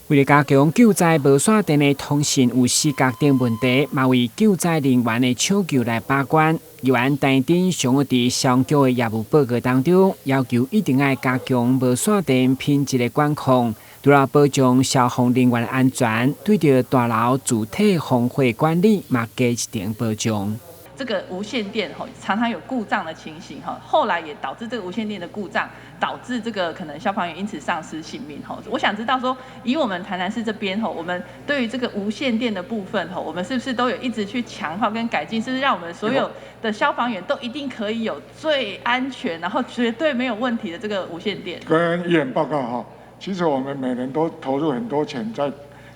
为了加强救灾无线电的通讯有死角等问题，嘛为救灾人员的抢救来把关。议员陈丁上午伫上局的业务报告当中，要求一定要加强无线电品质的管控，除了保障消防人员的安全，对着大楼主体防火管理嘛加一定保障。这个无线电常常有故障的情形后来也导致这个无线电的故障，导致这个可能消防员因此丧失性命我想知道说，以我们台南市这边我们对于这个无线电的部分我们是不是都有一直去强化跟改进，是不是让我们所有的消防员都一定可以有最安全，然后绝对没有问题的这个无线电？跟议员报告其实我们每年都投入很多钱在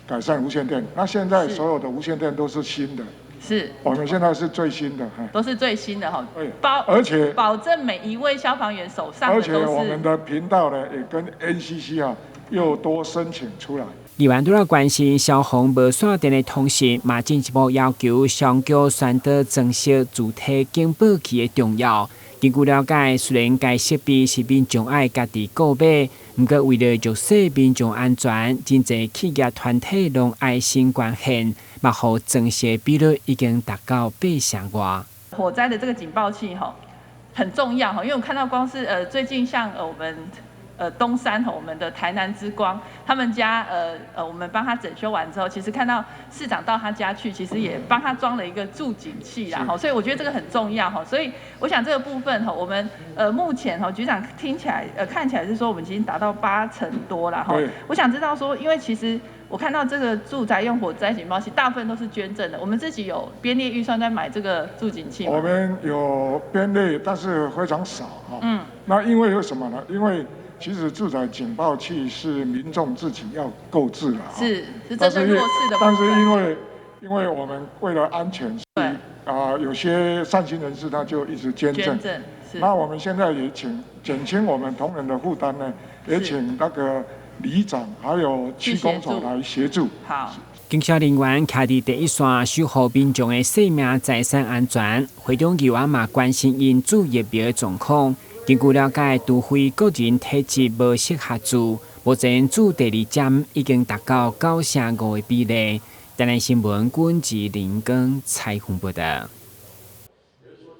改善无线电，那现在所有的无线电都是新的。是，我们现在是最新的，都是最新的而且保证每一位消防员手上的都是。而且我们的频道呢，也跟 NCC 又多申请出来。议员除了关心消防无线电的同时，嘛进一步要求上局宣导增设主体警报器的重要。根据了解，虽然该设备是民众爱家己购买，不过为了弱势民众安全，真侪企业团体拢爱心捐献，嘛互增设比率已经达到8%外。火灾的这个警报器很重要因为我看到光是最近像我们。东山我们的台南之光，他们家我们帮他整修完之后，其实看到市长到他家去，其实也帮他装了一个助警器啦所以我觉得这个很重要所以我想这个部分我们目前局长听起来看起来是说我们已经达到80%多啦我想知道说，因为其实我看到这个住宅用火灾警报器，大部分都是捐赠的，我们自己有编列预算在买这个助警器吗？我们有编列，但是非常少那因为什么呢？因为其实住宅警报器是民众自己要购置的是针对弱势的部分。但是因为我们为了安全，有些善心人士他就一直捐赠。那我们现在也减轻我们同仁的负担呢，也请那个里长还有区公所来协助。好。警消人员徛伫第一线，守护民众的生命财产安全。会中议员嘛关心因主疫苗的状况。根据了解，除非个人体质无适合住，目前注第2针已经达到9%5%的比例。台南新闻，阮志林跟采访报道。